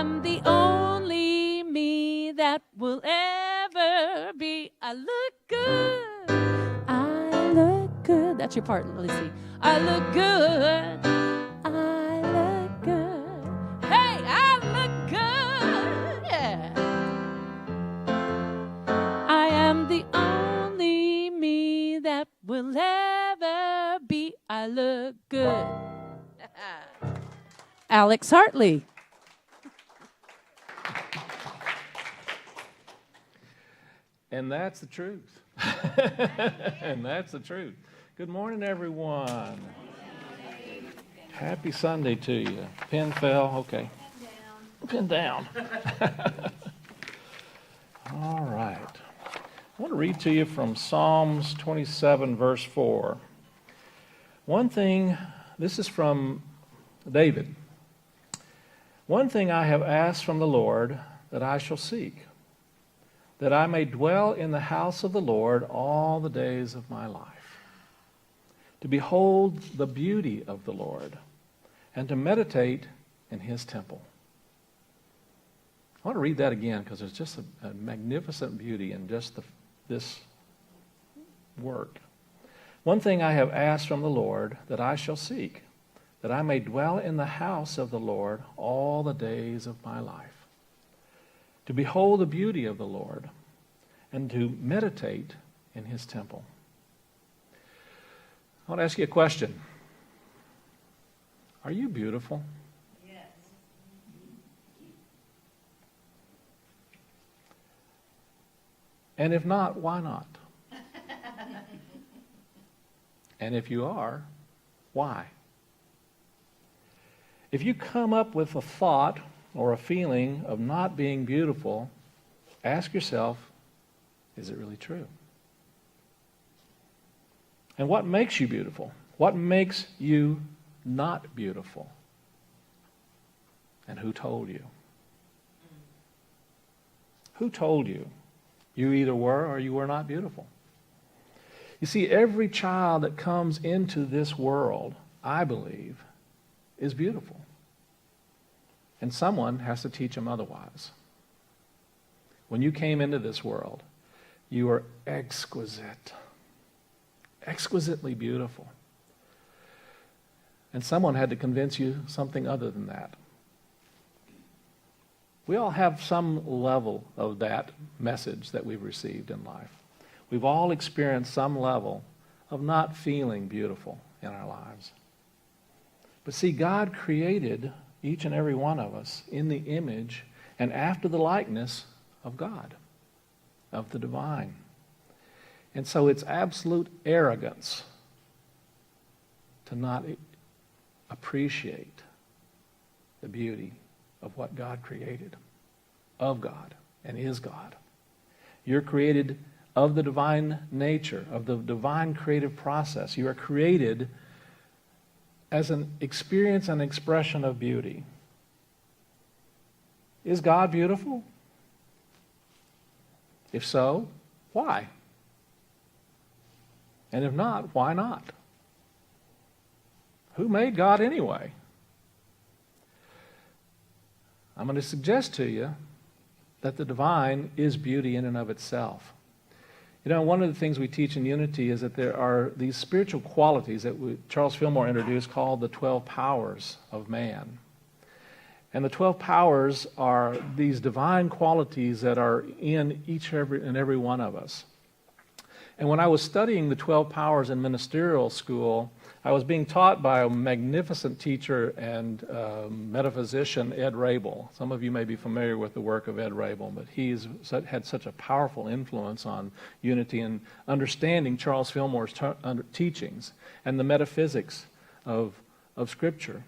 am the only me that will ever be. I look good. I look good. That's your part, Lizzie. I look good. I look good. Hey, I look good. Yeah. I am the only me that will ever be. I look good. Alex Hartley. And that's the truth. And that's the truth. Good morning, everyone. Happy Sunday to you. Pen fell. Okay. Pen down. All right. I want to read to you from Psalms 27, verse 4. One thing, this is from David. One thing I have asked from the Lord that I shall seek, that I may dwell in the house of the Lord all the days of my life, to behold the beauty of the Lord and to meditate in his temple. I want to read that again because there's just a magnificent beauty in just this work. One thing I have asked from the Lord that I shall seek, that I may dwell in the house of the Lord all the days of my life, to behold the beauty of the Lord and to meditate in his temple. I want to ask you a question. Are you beautiful? Yes. And if not, why not? And if you are, why? If you come up with a thought or a feeling of not being beautiful, ask yourself, is it really true? And what makes you beautiful? What makes you not beautiful? And who told you? Who told you? You either were or you were not beautiful. You see, every child that comes into this world, I believe, is beautiful. And someone has to teach them otherwise. When you came into this world, you were exquisite, exquisitely beautiful. And someone had to convince you something other than that. We all have some level of that message that we've received in life. We've all experienced some level of not feeling beautiful in our lives. But see, God created each and every one of us in the image and after the likeness of God, of the divine. And so it's absolute arrogance to not appreciate the beauty of what God created, of God, and is God. You're created of the divine nature, of the divine creative process. You are created as an experience and expression of beauty. Is God beautiful? If so, why? And if not, why not? Who made God anyway? I'm going to suggest to you that the divine is beauty in and of itself. You know, one of the things we teach in Unity is that there are these spiritual qualities that Charles Fillmore introduced called the 12 powers of man. And the 12 powers are these divine qualities that are in each and every one of us. And when I was studying the 12 powers in ministerial school, I was being taught by a magnificent teacher and metaphysician, Ed Rabel. Some of you may be familiar with the work of Ed Rabel, but he's had such a powerful influence on Unity and understanding Charles Fillmore's teachings and the metaphysics of Scripture.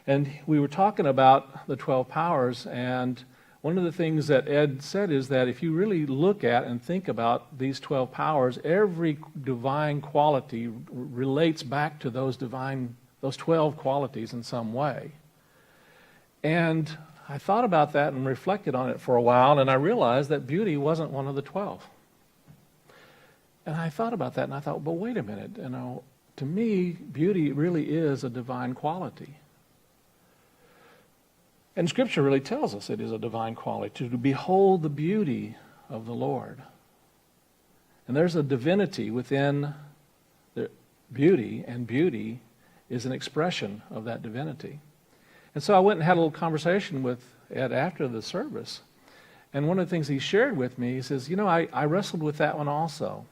And we were talking about the 12 powers, and one of the things that Ed said is that if you really look at and think about these 12 powers, every divine quality relates back to those 12 qualities in some way. And I thought about that and reflected on it for a while, and I realized that beauty wasn't one of the 12. And I thought about that, and I thought, but wait a minute, to me, beauty really is a divine quality. And Scripture really tells us it is a divine quality to behold the beauty of the Lord. And there's a divinity within the beauty, and beauty is an expression of that divinity. And so I went and had a little conversation with Ed after the service. And one of the things he shared with me, he says, I wrestled with that one also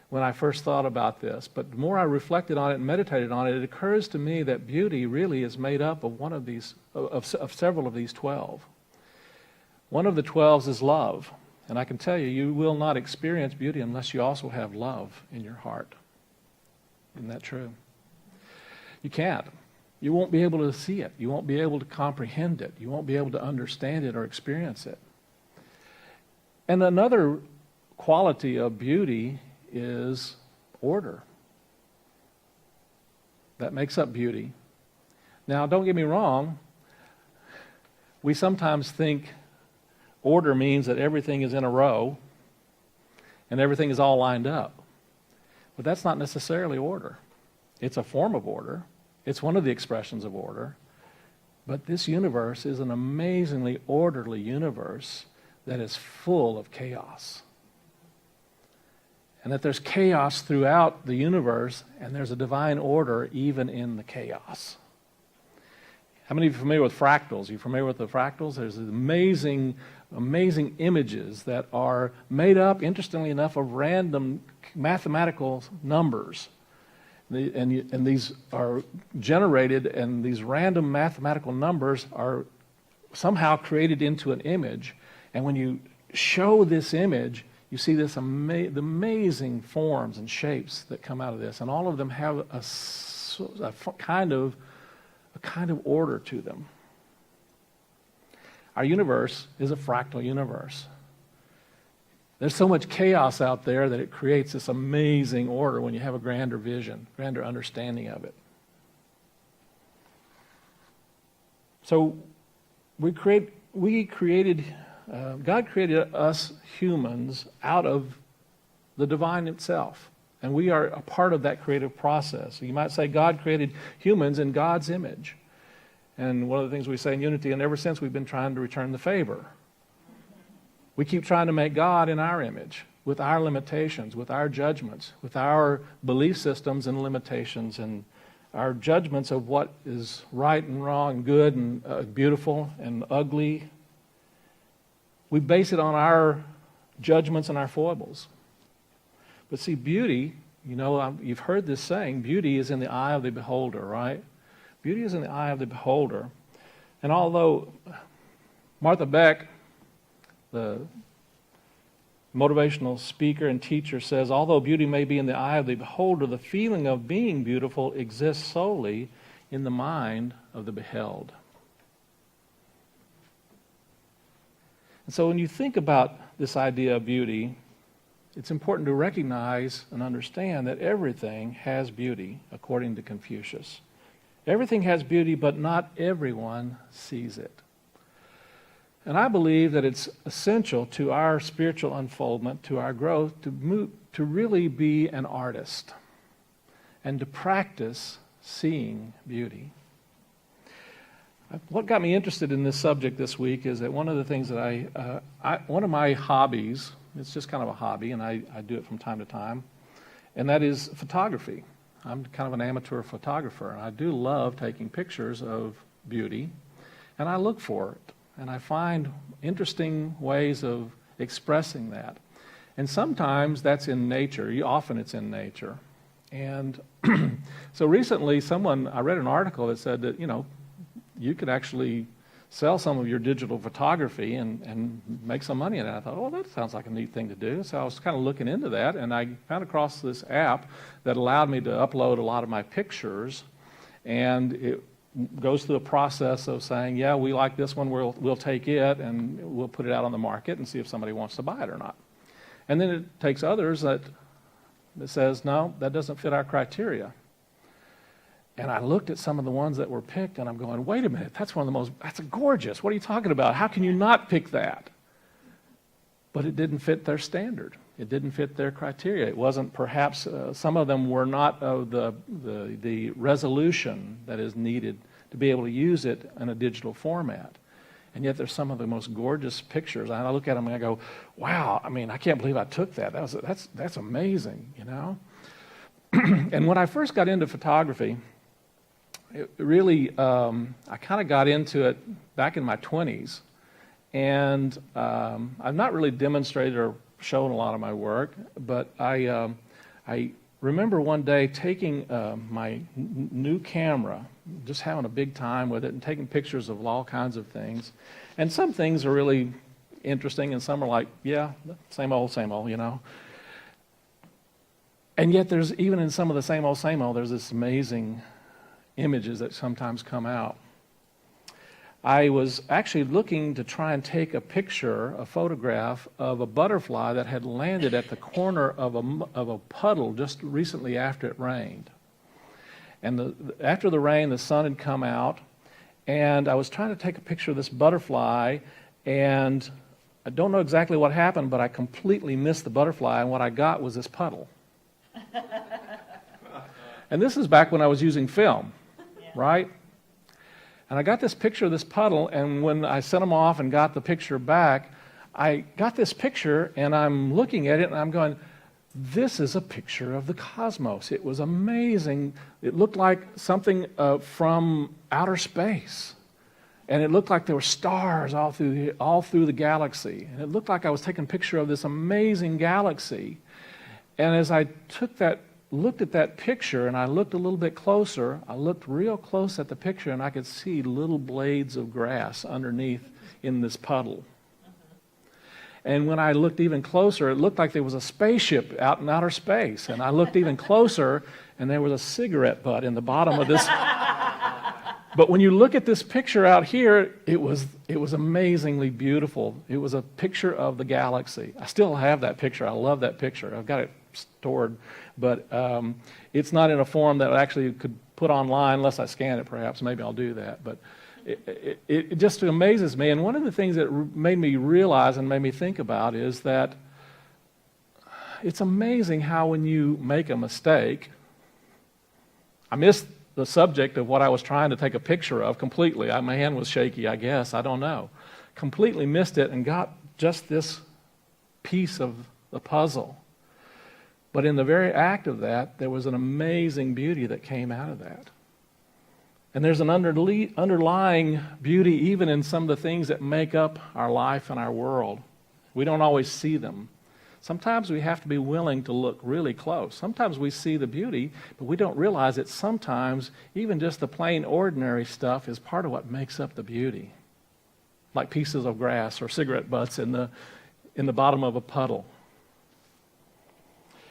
when I first thought about this. But the more I reflected on it and meditated on it, it occurs to me that beauty really is made up of one of these, of several of these 12. One of the 12 is love. And I can tell you, you will not experience beauty unless you also have love in your heart. Isn't that true? You can't. You won't be able to see it. You won't be able to comprehend it. You won't be able to understand it or experience it. And another quality of beauty is order. That makes up beauty. Now, don't get me wrong. We sometimes think order means that everything is in a row and everything is all lined up. But that's not necessarily order. It's a form of order. It's one of the expressions of order. But this universe is an amazingly orderly universe that is full of chaos. And that there's chaos throughout the universe, and there's a divine order even in the chaos. How many of you are familiar with fractals? Are you familiar with the fractals? There's amazing images that are made up, interestingly enough, of random mathematical numbers. And these are generated, and these random mathematical numbers are somehow created into an image. And when you show this image, you see this amazing forms and shapes that come out of this, and all of them have a kind of order to them. Our universe is a fractal universe. There's so much chaos out there that it creates this amazing order when you have a grander vision, grander understanding of it. So God created us humans out of the divine itself. And we are a part of that creative process. You might say God created humans in God's image. And one of the things we say in Unity, and ever since we've been trying to return the favor. We keep trying to make God in our image, with our limitations, with our judgments, with our belief systems and limitations, and our judgments of what is right and wrong, and good and beautiful and ugly. We base it on our judgments and our foibles. But see, beauty, you've heard this saying, beauty is in the eye of the beholder, right? Beauty is in the eye of the beholder. And although Martha Beck, the motivational speaker and teacher, says, although beauty may be in the eye of the beholder, the feeling of being beautiful exists solely in the mind of the beheld. And so when you think about this idea of beauty, it's important to recognize and understand that everything has beauty, according to Confucius. Everything has beauty, but not everyone sees it. And I believe that it's essential to our spiritual unfoldment, to our growth, to really be an artist and to practice seeing beauty. What got me interested in this subject this week is that one of the things that one of my hobbies, it's just kind of a hobby, and I do it from time to time, and that is photography. I'm kind of an amateur photographer, and I do love taking pictures of beauty, and I look for it, and I find interesting ways of expressing that. And sometimes that's in nature. Often it's in nature. And so recently I read an article that said that, you could actually sell some of your digital photography and make some money in it. I thought, oh, that sounds like a neat thing to do. So I was kind of looking into that, and I found across this app that allowed me to upload a lot of my pictures, and it goes through a process of saying, yeah, we like this one, we'll take it, and we'll put it out on the market and see if somebody wants to buy it or not. And then it takes others that says, no, that doesn't fit our criteria. And I looked at some of the ones that were picked, and I'm going, wait a minute, that's gorgeous. What are you talking about? How can you not pick that? But it didn't fit their standard. It didn't fit their criteria. It wasn't perhaps, some of them were not of the resolution that is needed to be able to use it in a digital format. And yet there's some of the most gorgeous pictures. And I look at them and I go, wow, I mean, I can't believe I took that. That's amazing, you know? And when I first got into photography, it really, I kind of got into it back in my 20s. And I've not really demonstrated or shown a lot of my work, but I remember one day taking my new camera, just having a big time with it and taking pictures of all kinds of things. And some things are really interesting and some are like, yeah, same old, you know. And yet there's, even in some of the same old, there's this amazing images that sometimes come out. I was actually looking to try and take a picture, a photograph of a butterfly that had landed at the corner of a puddle just recently after it rained. And after the rain, the sun had come out, and I was trying to take a picture of this butterfly, and I don't know exactly what happened, but I completely missed the butterfly, and what I got was this puddle. And this is back when I was using film, right? And I got this picture of this puddle, and when I sent them off and got the picture back, I got this picture, and I'm looking at it, and I'm going, this is a picture of the cosmos. It was amazing. It looked like something from outer space. And it looked like there were stars all through the galaxy. And it looked like I was taking a picture of this amazing galaxy. And as I looked at that picture and I looked a little bit closer, I looked real close at the picture and I could see little blades of grass underneath in this puddle. And when I looked even closer, it looked like there was a spaceship out in outer space. And I looked even closer and there was a cigarette butt in the bottom of this. But when you look at this picture out here, it was amazingly beautiful. It was a picture of the galaxy. I still have that picture. I love that picture. I've got it stored, but it's not in a form that I actually could put online unless I scan it, perhaps. Maybe I'll do that. But it just amazes me. And one of the things that made me realize and made me think about is that it's amazing how when you make a mistake, I missed the subject of what I was trying to take a picture of completely. My hand was shaky, I guess. I don't know. Completely missed it and got just this piece of the puzzle. But in the very act of that, there was an amazing beauty that came out of that. And there's an underlying beauty even in some of the things that make up our life and our world. We don't always see them. Sometimes we have to be willing to look really close. Sometimes we see the beauty, but we don't realize that sometimes even just the plain ordinary stuff is part of what makes up the beauty. Like pieces of grass or cigarette butts in the bottom of a puddle.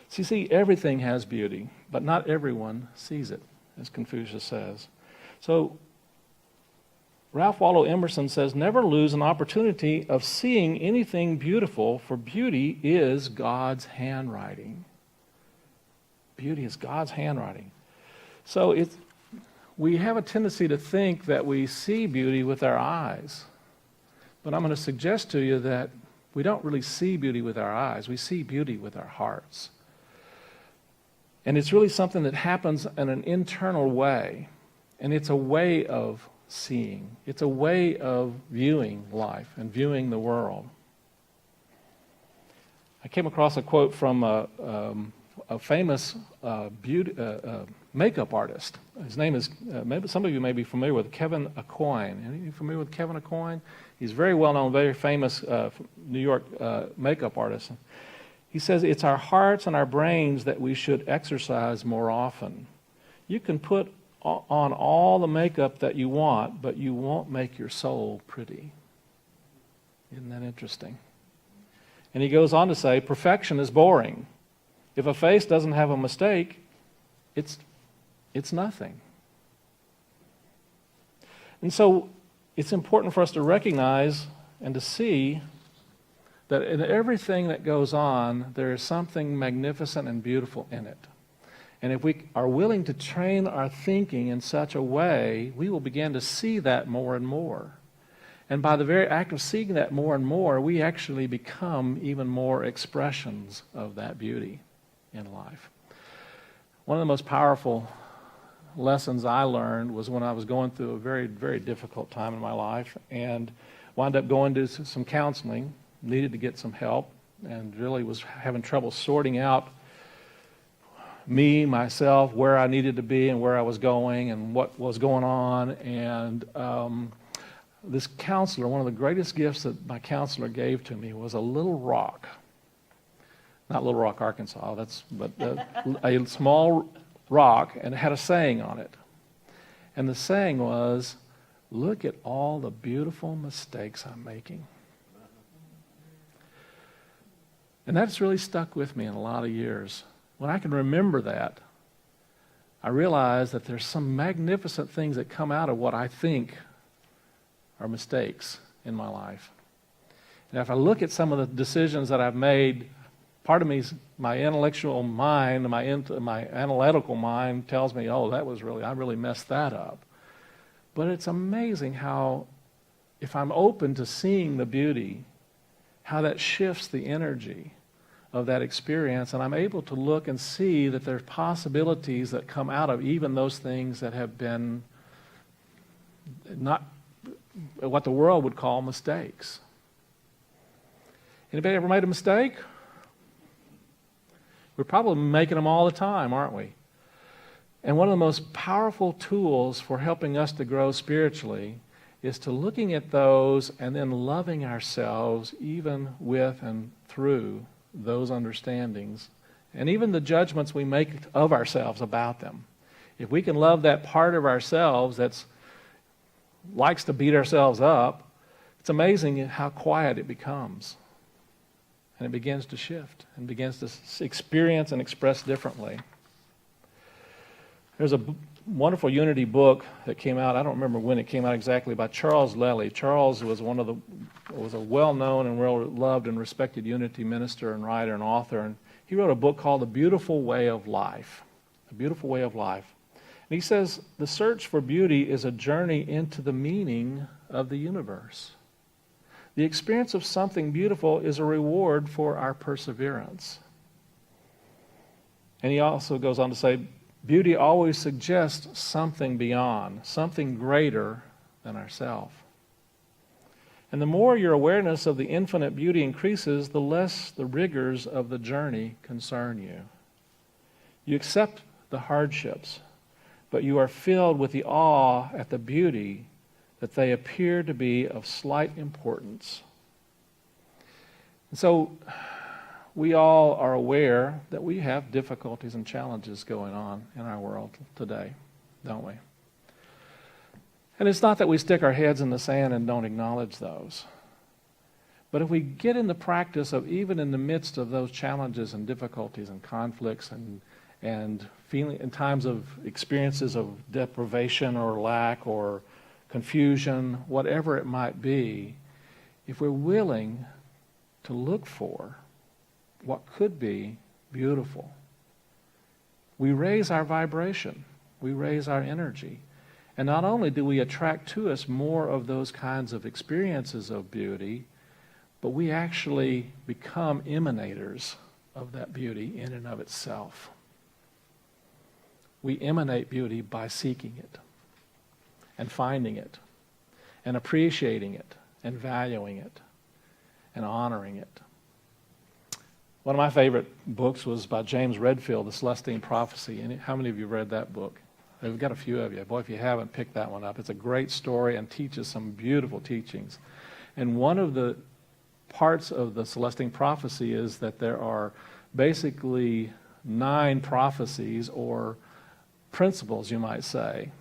So you see, everything has beauty, but not everyone sees it, as Confucius says. So Ralph Waldo Emerson says, never lose an opportunity of seeing anything beautiful, for beauty is God's handwriting. Beauty is God's handwriting. So we have a tendency to think that we see beauty with our eyes. But I'm going to suggest to you that we don't really see beauty with our eyes. We see beauty with our hearts. And it's really something that happens in an internal way. And it's a way of seeing. It's a way of viewing life and viewing the world. I came across a quote from a famous makeup artist. His name is, maybe some of you may be familiar with Kevin Aucoin. Are you familiar with Kevin Aucoin? He's very well known, very famous New York makeup artist. He says, it's our hearts and our brains that we should exercise more often. You can put on all the makeup that you want, but you won't make your soul pretty. Isn't that interesting? And he goes on to say, perfection is boring. If a face doesn't have a mistake, it's nothing. And so it's important for us to recognize and to see that in everything that goes on, there is something magnificent and beautiful in it. And if we are willing to train our thinking in such a way, we will begin to see that more and more. And by the very act of seeing that more and more, we actually become even more expressions of that beauty in life. One of the most powerful lessons I learned was when I was going through a very, very difficult time in my life and wound up going to some counseling, needed to get some help, and really was having trouble sorting out me, myself, where I needed to be and where I was going and what was going on. And this counselor, one of the greatest gifts that my counselor gave to me was a little rock. Not Little Rock, Arkansas, but a small rock, and it had a saying on it. And the saying was, "Look at all the beautiful mistakes I'm making." And that's really stuck with me in a lot of years. When I can remember that, I realize that there's some magnificent things that come out of what I think are mistakes in my life. And if I look at some of the decisions that I've made, part of me, my intellectual mind, my analytical mind tells me, oh, I really messed that up. But it's amazing how, if I'm open to seeing the beauty, how that shifts the energy of that experience, and I'm able to look and see that there's possibilities that come out of even those things that have been not what the world would call mistakes. Anybody ever made a mistake? We're probably making them all the time, aren't we? And one of the most powerful tools for helping us to grow spiritually is to looking at those and then loving ourselves even with and through those understandings and even the judgments we make of ourselves about them. If we can love that part of ourselves that likes to beat ourselves up, it's amazing how quiet it becomes. And it begins to shift and begins to experience and express differently. There's a wonderful Unity book that came out, I don't remember when it came out exactly, by Charles Lely. Charles was a well-known and well-loved and respected Unity minister and writer and author, and he wrote a book called The Beautiful Way of Life. The Beautiful Way of Life. And he says, the search for beauty is a journey into the meaning of the universe. The experience of something beautiful is a reward for our perseverance. And he also goes on to say, beauty always suggests something beyond, something greater than ourselves. And the more your awareness of the infinite beauty increases, the less the rigors of the journey concern you. You accept the hardships, but you are filled with the awe at the beauty that they appear to be of slight importance. And so we all are aware that we have difficulties and challenges going on in our world today, don't we? And it's not that we stick our heads in the sand and don't acknowledge those. But if we get in the practice of, even in the midst of those challenges and difficulties and conflicts and feeling in times of experiences of deprivation or lack or confusion, whatever it might be, if we're willing to look for what could be beautiful, we raise our vibration, we raise our energy. And not only do we attract to us more of those kinds of experiences of beauty, but we actually become emanators of that beauty in and of itself. We emanate beauty by seeking it and finding it and appreciating it and valuing it and honoring it. One of my favorite books was by James Redfield, The Celestine Prophecy. How many of you read that book? We've got a few of you. Boy, if you haven't, pick that one up. It's a great story and teaches some beautiful teachings. And one of the parts of the Celestine Prophecy is that there are basically 9 prophecies or principles, you might say,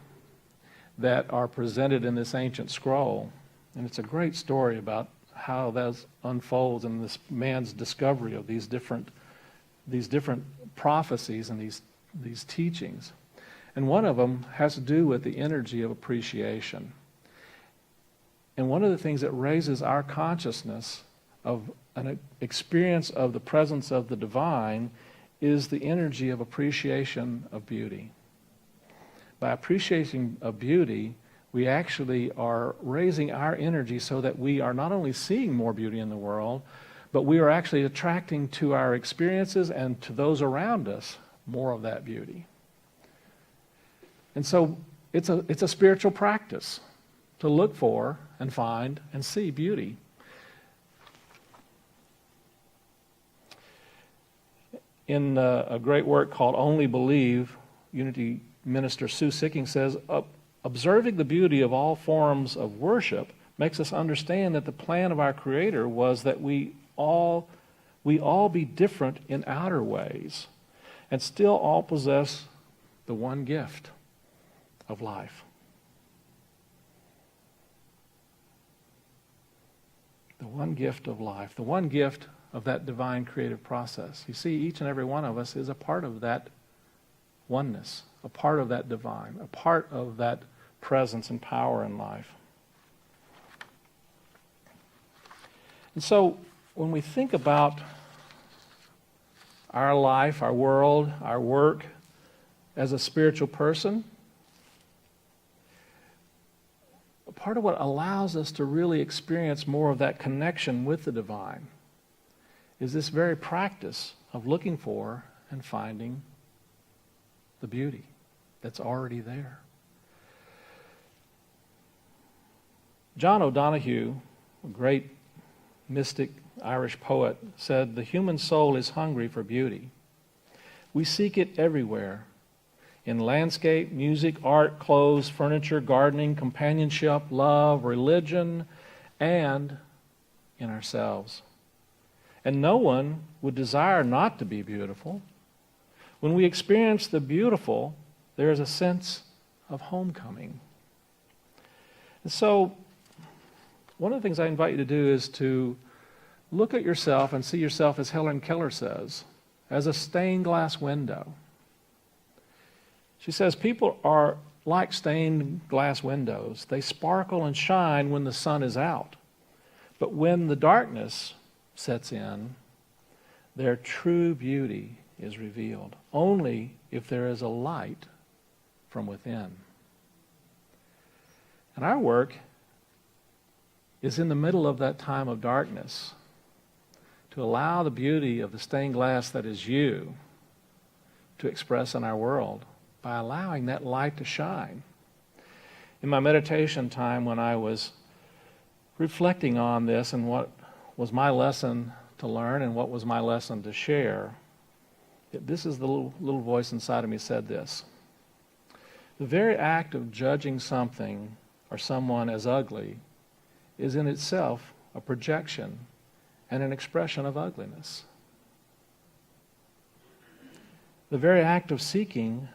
that are presented in this ancient scroll. And it's a great story about how that unfolds in this man's discovery of these different prophecies and these teachings. And one of them has to do with the energy of appreciation. And one of the things that raises our consciousness of an experience of the presence of the divine is the energy of appreciation of beauty. By appreciation of beauty, we actually are raising our energy so that we are not only seeing more beauty in the world, but we are actually attracting to our experiences and to those around us more of that beauty. And so it's a spiritual practice to look for and find and see beauty. In a great work called Only Believe, Unity Minister Sue Sicking says, observing the beauty of all forms of worship makes us understand that the plan of our Creator was that we all be different in outer ways and still all possess the one gift of life. The one gift of life, the one gift of that divine creative process. You see, each and every one of us is a part of that oneness, a part of that divine, a part of that presence and power in life. And so when we think about our life, our world, our work as a spiritual person, part of what allows us to really experience more of that connection with the divine is this very practice of looking for and finding the beauty that's already there. John O'Donohue, a great mystic Irish poet, said, "The human soul is hungry for beauty. We seek it everywhere, in landscape, music, art, clothes, furniture, gardening, companionship, love, religion, and in ourselves. And no one would desire not to be beautiful. When we experience the beautiful, there is a sense of homecoming." And so, one of the things I invite you to do is to look at yourself and see yourself, as Helen Keller says, as a stained glass window. She says people are like stained glass windows. They sparkle and shine when the sun is out. But when the darkness sets in, their true beauty is revealed only if there is a light from within. And our work is in the middle of that time of darkness to allow the beauty of the stained glass that is you to express in our world by allowing that light to shine. In my meditation time, when I was reflecting on this and what was my lesson to learn and what was my lesson to share, this is the little voice inside of me said this: the very act of judging something or someone as ugly is in itself a projection and an expression of ugliness. The very act of seeing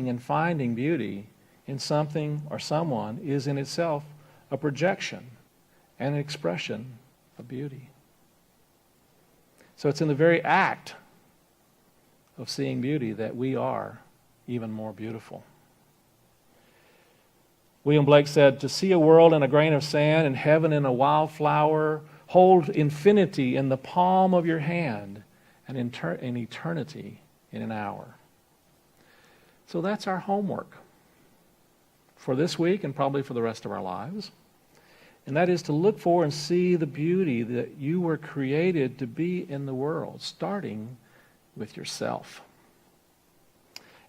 and finding beauty in something or someone is in itself a projection and an expression of beauty. So it's in the very act of seeing beauty that we are even more beautiful. William Blake said, "To see a world in a grain of sand and heaven in a wildflower, hold infinity in the palm of your hand and eternity in an hour." So that's our homework for this week and probably for the rest of our lives. And that is to look for and see the beauty that you were created to be in the world, starting with yourself.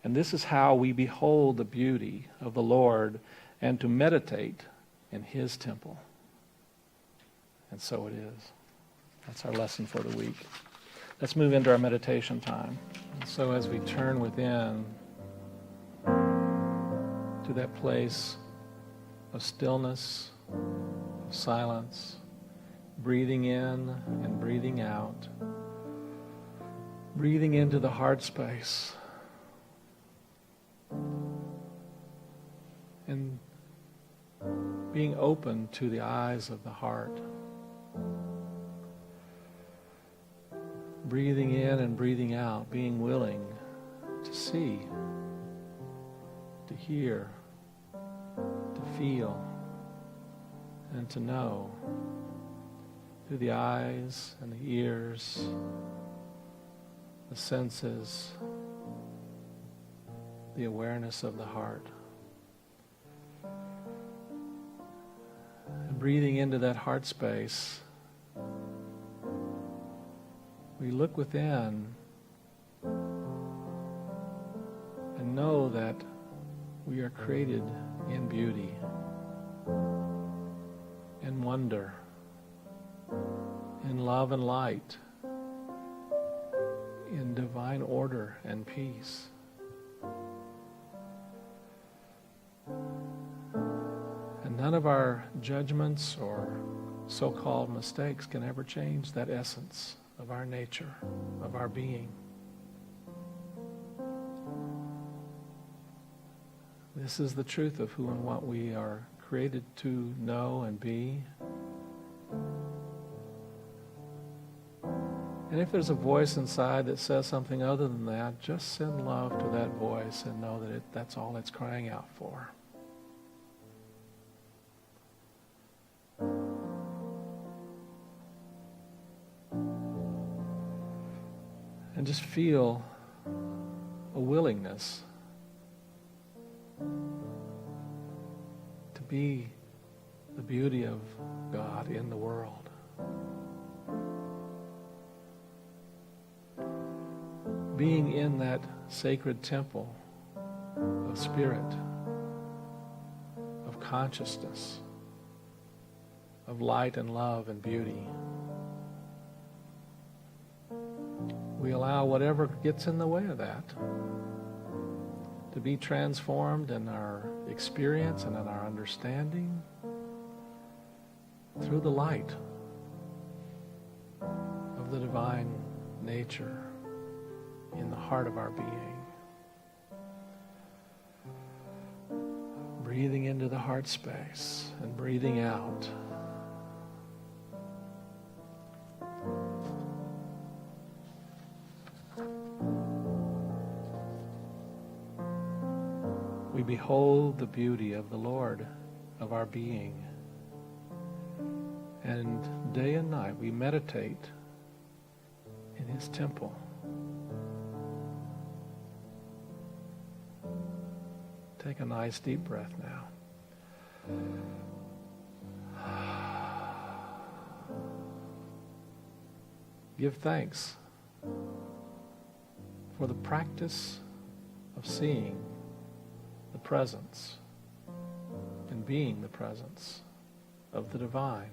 And this is how we behold the beauty of the Lord and to meditate in His temple. And so it is. That's our lesson for the week. Let's move into our meditation time. And so as we turn within to that place of stillness, of silence, breathing in and breathing out, breathing into the heart space, and being open to the eyes of the heart. Breathing in and breathing out, being willing to see, to hear, to feel, and to know through the eyes and the ears, the senses, the awareness of the heart. And breathing into that heart space, we look within and know that We are created in beauty, in wonder, in love and light, in divine order and peace. And none of our judgments or so-called mistakes can ever change that essence of our nature, of our being. This is the truth of who and what we are created to know and be. And if there's a voice inside that says something other than that, just send love to that voice and know that that's all it's crying out for. And just feel a willingness to be the beauty of God in the world. Being in that sacred temple of spirit, of consciousness, of light and love and beauty. We allow whatever gets in the way of that to be transformed in our experience and in our understanding through the light of the divine nature in the heart of our being. Breathing into the heart space and breathing out. We behold the beauty of the Lord of our being. And day and night we meditate in His temple. Take a nice deep breath now. Give thanks for the practice of seeing the presence and being the presence of the divine.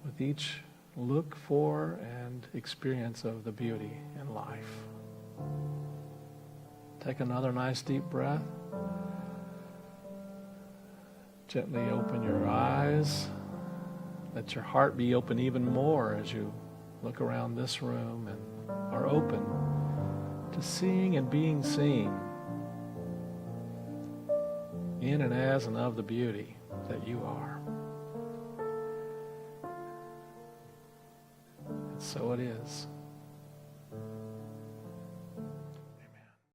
With each look for and experience of the beauty in life. Take another nice deep breath. Gently open your eyes. Let your heart be open even more as you look around this room and are open to seeing and being seen in and as and of the beauty that you are. And so it is.